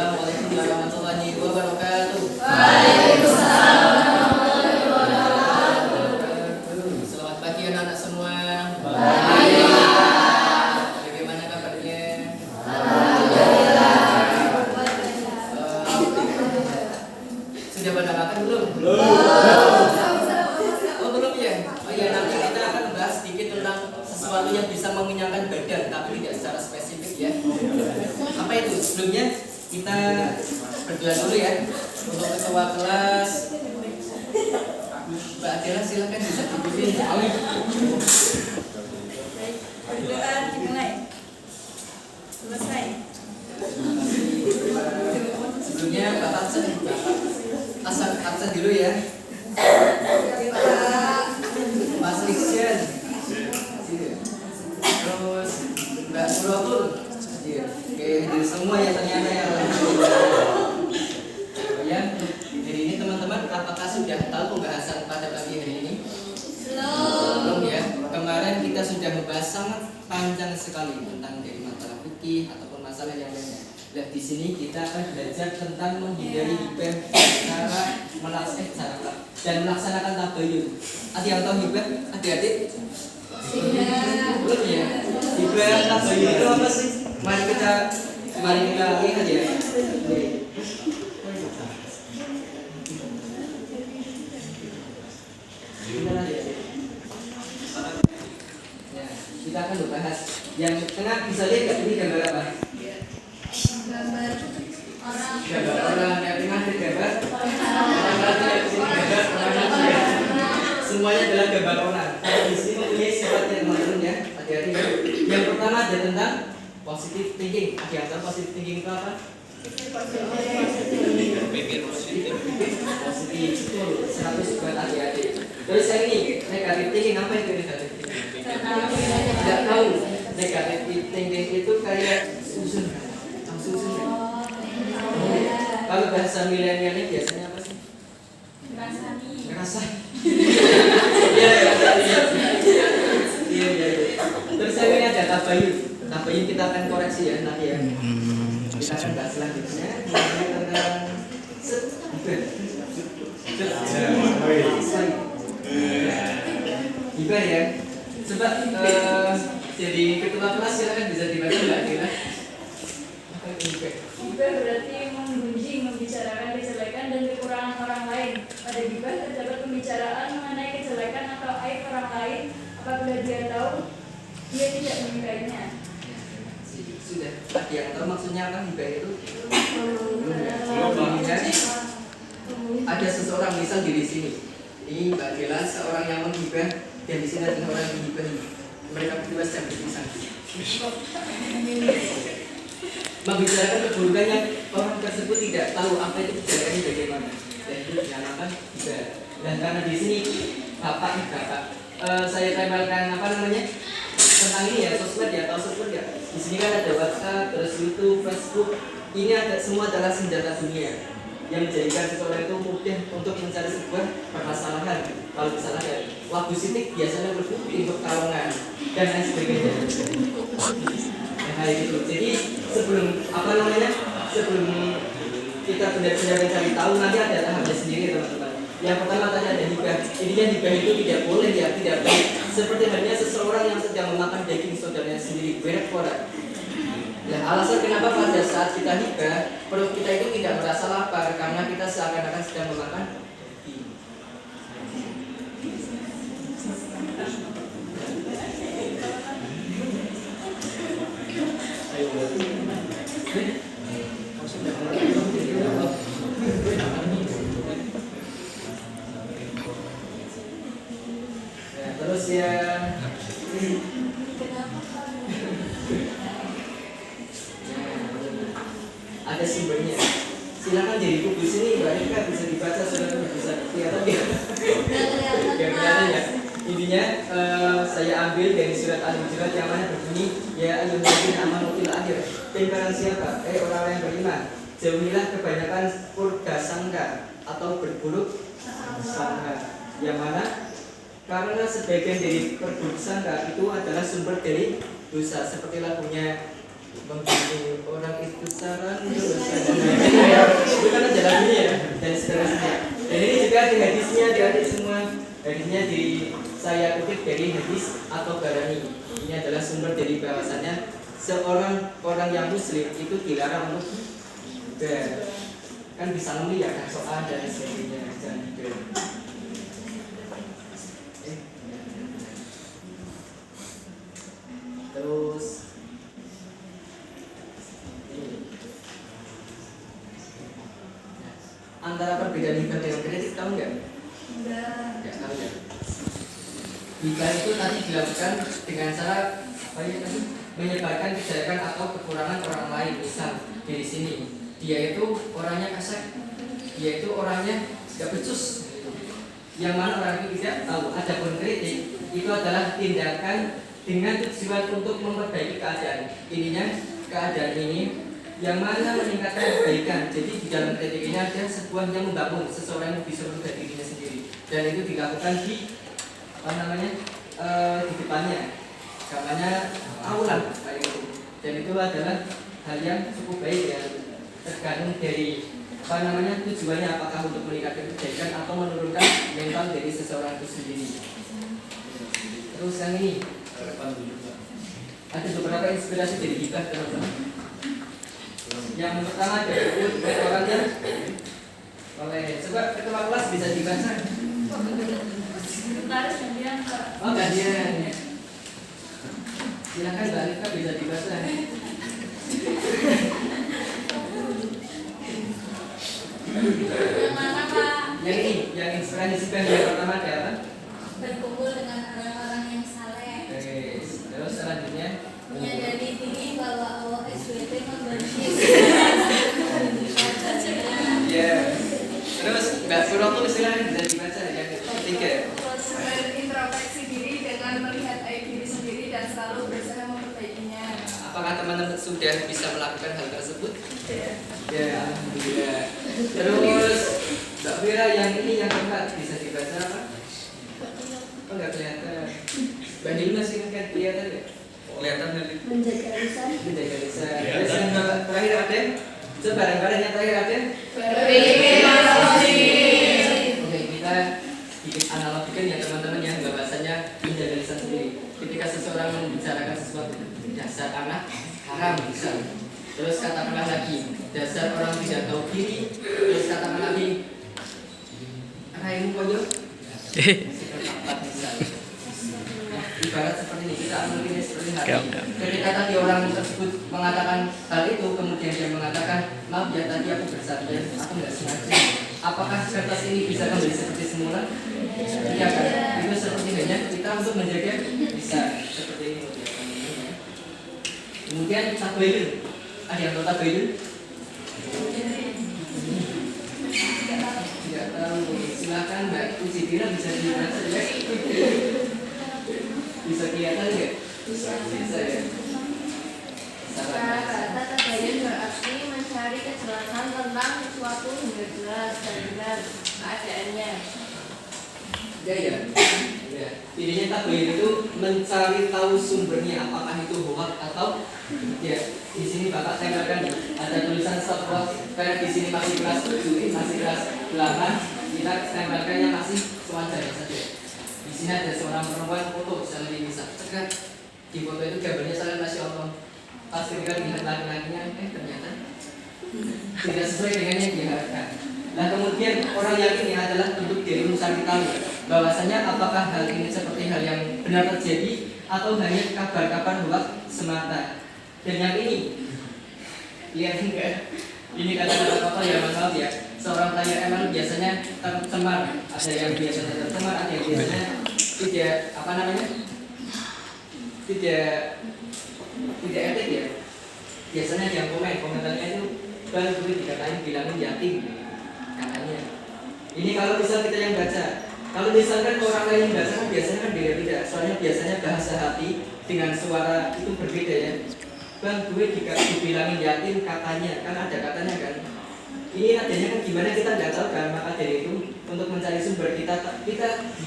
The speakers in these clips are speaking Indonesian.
Assalamualaikum warahmatullahi wabarakatuh. Waalaikumsalam warahmatullahi wabarakatuh. Selamat pagi anak-anak semua. Pagi. Bagaimana kabarnya? Alhamdulillah. Sudah pada makan belum? Belum. Oh belum ya? Oh ya, nanti kita akan bahas sedikit tentang sesuatu yang bisa mengenyangkan badan, tapi tidak secara spesifik ya. Apa itu? Sebelumnya kita berdoa dulu ya untuk ketua kelas. Mbak Adela silakan bisa dipimpin. Berdoa dimulai. Selesai. Sebelumnya Bapak absen dulu ya. Mas Liksen, terus Mbak Nurul. Oke, hadir semua ya ternyata ya. Oh ya, jadi ini teman-teman, apakah sudah tahu pembahasan pada pagi hari ini? Belum ya. Kemarin kita sudah membahas sangat panjang sekali tentang dari masalah fikih ataupun masalah yang lainnya. Nah, di sini kita akan belajar tentang menghindari hibah dan melaksanakan tabayun. Ada yang tahu hibah? Adik-adik? Belum ya? Hibah tabayun itu apa sih? Mari kita lihat ya. Ya, kita akan membahas. Yang tengah bisa lihat nggak ini gambar apa? Gambar orang. Gambar orang. Yang tengah ada gambar orang. Semuanya adalah gambar orang. Di sini mempunyai sifat yang teman-teman ya. Hati-hati. Yang pertama ada tentang positive thinking. Ada yang tahu positive thinking itu apa? Positif, betul. 100 buat adik-adik. Terus yang ini negative thinking, apa itu negative thinking? Tidak tahu. Negative thinking itu kayak susun. Kalau bahasa milenialnya biasanya apa sih? Ngerasa. Iya. Terus yang ini ada tabayun. Tabayun kita akan koreksi ya nanti ya. Kita akan bahas selanjutnya tentang hibah ya. Coba jadi ketua kelas silakan bisa dibaca Mbak Adila. Apa itu hibah? Gibah berarti menggunjing, membicarakan kejelekan dan kekurangan orang lain. Pada gibah terdapat pembicaraan mengenai kejelekan atau aib orang lain apabila dia tahu dia tidak menyukainya. Sudah. Ada yang tahu maksudnya apa hibah itu? Ada seseorang misal di sini. Ini Mbak Adila seorang yang menghibah dan di sini ada orang yang menghibahi. Mereka berdua sedang berpisah. Membicarakan keburukan yang orang tersebut tidak tahu apa itu kejelekannya bagaimana, dan itu dinamakan hibah. Dan karena di sini bapak, saya tempelkan apa namanya tentang ini ya, sosmed ya, tahu sosmed ya. Di sini kan ada WhatsApp, terus YouTube, Facebook. Ini ada semua adalah senjata dunia yang menjadikan seseorang itu mudah untuk mencari sebuah permasalahan. Kalau misalnya ada lagu sitik biasanya berbukti untuk terowongan dan lain sebagainya. Itu. Jadi sebelum sebelum kita benar-benar mencari tahu, nanti ada tahapnya sendiri teman-teman. Yang pertama tadi ada hibah. Intinya hibah itu tidak boleh ya, tidak baik. Seperti halnya seseorang yang sedang memakan daging saudaranya sendiri, berat korak. Nah, alasan kenapa pada saat kita hibah, perut kita itu tidak merasa lapar karena kita seakan-akan sedang memakan daging. Nah, terus ya ada sumbernya. Silakan jadi buku sini Mbak Rika bisa dibaca, sudah bisa kelihatan ya. Kelihatan ya. Intinya saya ambil dari surat Al-Hujurat yang mana berbunyi ya ayyuhalladzina amanu fil akhir. Dan barang siapa orang-orang yang beriman, jauhilah kebanyakan prasangka atau berburuk sangka. Yang mana karena sebagian dari perburuk sangka itu adalah sumber dari dosa, seperti lagunya membunuh orang itu saran dosa. sekali hadisnya adik-adik semua. Hadisnya saya kutip dari hadis atau Barani. Ini adalah sumber dari bahwasannya seorang orang yang muslim itu dilarang untuk kan bisa melihat soal dan sebagainya. Jangan terus antara perbedaan hibah dengan kredit tahu nggak? Nggak tahu ya. Hibah itu tadi dilakukan dengan cara apa ya tadi? Menyebarkan kejelekan atau kekurangan orang lain. Misal di sini dia itu orangnya kasar, dia itu orangnya tidak becus. Yang mana orang itu tidak tahu. Adapun kritik itu adalah tindakan dengan tujuan untuk memperbaiki keadaan. Ininya keadaan ini yang mana meningkatkan kebaikan. Jadi di dalam kritik ini ada sebuah yang membangun seseorang yang bisa merubah dirinya sendiri. Dan itu dilakukan di apa namanya di depannya. Namanya aulan kayak gitu. Dan itu adalah hal yang cukup baik ya. Tergantung dari apa namanya tujuannya, apakah untuk meningkatkan kebaikan atau menurunkan mental dari seseorang itu sendiri. Terus yang ini ada beberapa inspirasi dari hibah teman-teman. Yang pertama dari orangnya oleh coba ketua kelas bisa dibaca. Sekretaris gantian Pak. Oh gantian. Silakan Mbak Rifka bisa dibaca. Yang mana Pak? Yang ini, yang inspirasi yang pertama ada apa? Berkumpul dengan orang-orang yang saleh. Terus selanjutnya Menyadari diri bahwa Allah SWT membenci. ya. Terus Mbak Surotul silakan bisa dibaca yang ketiga. Introspeksi diri dengan melihat aib diri sendiri dan selalu berusaha memperbaikinya. Apakah teman-teman sudah bisa melakukan hal tersebut? Ya. Ya, alhamdulillah. Terus Mbak Fira yang ini yang keempat bisa dibaca apa? Oh nggak kelihatan. Mbak Dilma sih kan kelihatan ya? Kelihatan tadi. Menjaga lisan. Menjaga lisan. Terus yang terakhir Aden. Coba bareng-bareng yang terakhir Aden. Oke, kita sedikit analogikan ya teman-teman yang bahasanya menjaga lisan sendiri. Ketika seseorang membicarakan sesuatu, dasar anak haram bisa. Terus katakanlah lagi, dasar orang tidak tahu diri. Terus katakan lagi, raimu koyo. Ibarat seperti ini, kita ambil seperti hati. Ketika tadi orang tersebut mengatakan hal itu, kemudian dia mengatakan, maaf ya tadi aku bersalah, aku nggak sengaja. Apakah kertas ini bisa kembali seperti semula? Iya kan? Itu seperti hanya kita untuk menjaga bisa seperti ini. Kemudian tabayun. Ada yang tahu tabayun? Tidak tahu. Silakan Mbak Ucitira bisa dibaca ya. Bisa kelihatan nggak? Bisa ya. Kata tabayun berarti mencari kejelasan tentang sesuatu hingga jelas dan benar keadaannya. Ya. Intinya tabayun itu mencari tahu sumbernya, apakah itu hoax atau ya. Di sini Bapak tempelkan ada tulisan stop hoax karena di sini masih kelas 7, masih kelas 8, kita tempelkannya masih sewajarnya saja. Di sini ada seorang perempuan foto, misalnya bisa cekat di foto itu gambarnya sangat Masya Allah. Pas ketika dilihat laki-lakinya, ternyata tidak sesuai dengan yang diharapkan. Nah kemudian orang yang ini adalah untuk diri mencari tahu bahwasanya apakah hal ini seperti hal yang benar terjadi atau hanya kabar-kabar hoax semata. Dan yang ini lihat enggak? Ini kata-kata apa ya maaf ya. Seorang player emang biasanya tercemar, ada yang biasanya tercemar, ada yang biasanya tidak apa namanya? Tidak etik ya. Biasanya yang komentarnya itu bang gue dikatain bilangin yatim katanya. Ini kalau misal kita yang baca, kalau misalkan orang lain yang baca kan biasanya kan beda-beda. Soalnya biasanya bahasa hati dengan suara itu berbeda ya. Bang gue dibilangin yatim katanya, kan ada katanya kan. Ini adanya kan gimana kita nggak tahu kan, maka dari itu untuk mencari sumber kita di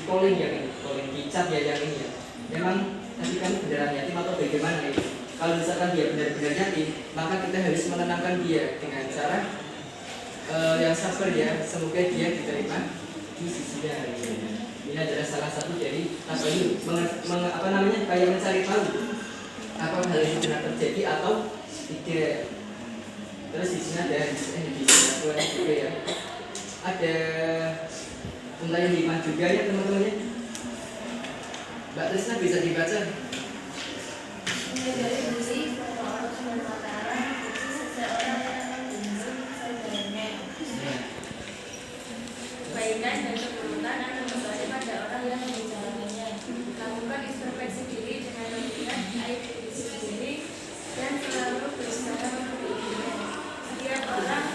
calling yang ini, calling dicat ya yang ini ya. Memang tadi kan beneran yatim atau bagaimana ini? Kalau misalkan dia benar-benar yatim, maka kita harus menenangkan dia dengan cara yang sabar ya. Semoga dia diterima di sisinya. Ini adalah salah satu dari tabayun, kayak mencari tahu apa hal itu benar terjadi atau tidak. Terus di sini ada di juga ya. Ada tentang yang lima juga ya teman-teman ya. Mbak Trisna bisa dibaca. Mulai dari musik, poros bermataran, itu seseorang yang menjunjung saudaranya. Kebaikan dan keburukan akan kembali pada orang yang membicarakannya. Lakukan introspeksi diri dengan melihat aib diri sendiri dan selalu berusaha memperbaikinya. Setiap orang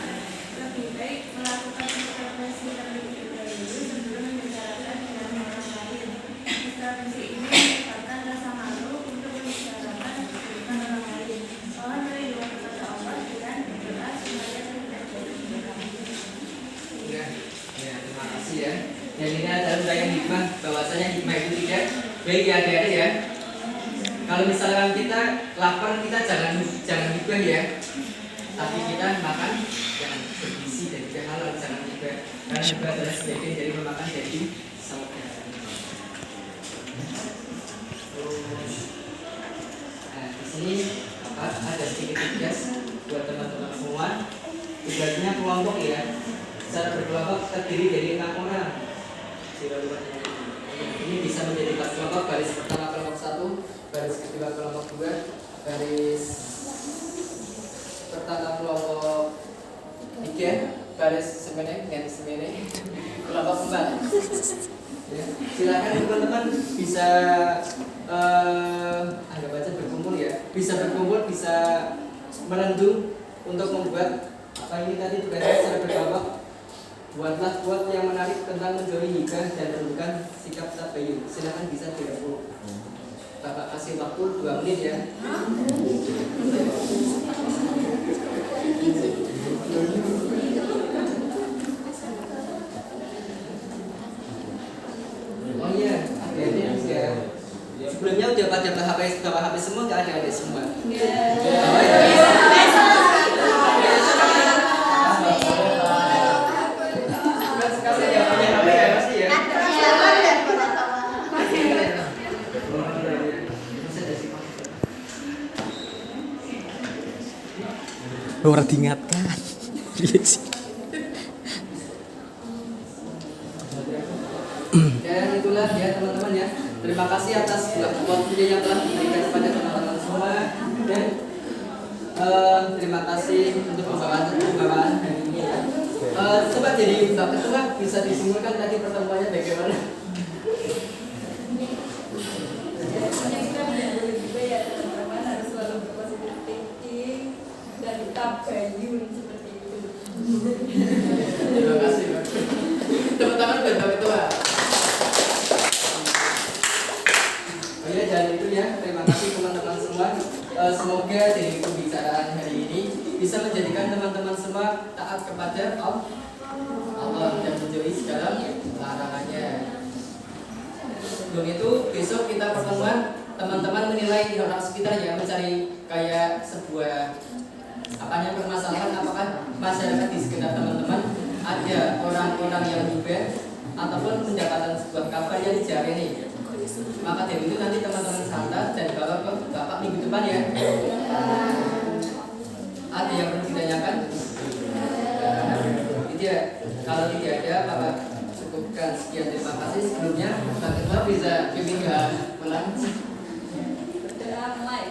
lebih baik melakukan introspeksi terlebih dahulu sebelum membicarakan dengan orang lain. Introspeksi ini menyebabkan rasa malu untuk membicarakan keburukan orang lain. Mohon perlindungan kepada Allah dengan berdoa supaya tidak jadi Ya, terima kasih ya. Dan ini adalah undangan hikmah, bahwasanya hikmah itu tidak baik ya adik-adik ya. Kalau misalkan kita lapar, kita jangan hikmah ya. Tapi kita makan yang bergizi dan juga halal, jangan juga. Karena juga adalah sebagian dari memakan daging saudara. Nah, di sini ada sedikit tugas buat teman-teman semua. Tugasnya kelompok ya. Secara berkelompok terdiri dari 6 orang. Ini bisa menjadi kelompok. Baris pertama kelompok 1, baris kedua kelompok 2, baris pertama kelompok 3, baris semene kelompok 4. Ya, silakan teman-teman bisa anggap aja berkumpul ya. Bisa berkumpul, bisa merendung untuk membuat apa ini tadi tugasnya secara berkelompok. Buatlah quote yang menarik tentang menjauhi hibah dan menentukan sikap tabayun. Silakan bisa 30. Bapak kasih waktu 2 menit ya. Oh iya, adik-adik juga. Sebelumnya udah pada bawa HP semua, nggak ada adik semua. Orang diingatkan. Iya sih. Dan itulah ya teman-teman ya. Terima kasih atas waktunya yang telah diberikan kepada teman-teman semua, dan terima kasih untuk pembawaan hari ini ya. Coba jadi Mbak Ketua bisa disimpulkan tadi pertemuannya bagaimana? Kita boleh juga ya teman-teman, harus selalu berpositif thinking dan tabayun seperti itu. Terima kasih Mbak. Teman-teman dan Mbak Ketua. Oh ya, dan itu ya, terima kasih teman-teman semua. Semoga dari pembicaraan hari ini bisa menjadikan teman-teman semua taat kepada Allah dan menjauhi segala larangannya. Sebelum itu, besok kita pertemuan, teman-teman menilai orang sekitar ya, mencari kayak sebuah permasalahan, apakah masyarakat di sekitar teman-teman ada orang-orang yang juga ataupun mendapatkan sebuah kabar yang dijari nih. Maka dari itu nanti teman-teman santai dan bawa ke Bapak minggu depan ya. Ada yang perlu ditanyakan? Tidak. Kalau tidak ada, Bapak cukupkan sekian. Terima kasih. Sebelumnya Pak Ketua bisa pindah pulang. Berdoa mulai.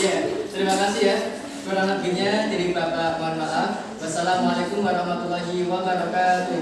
Ya, terima kasih ya. Kurang lebihnya dari Bapak mohon maaf. Wassalamualaikum warahmatullahi wabarakatuh.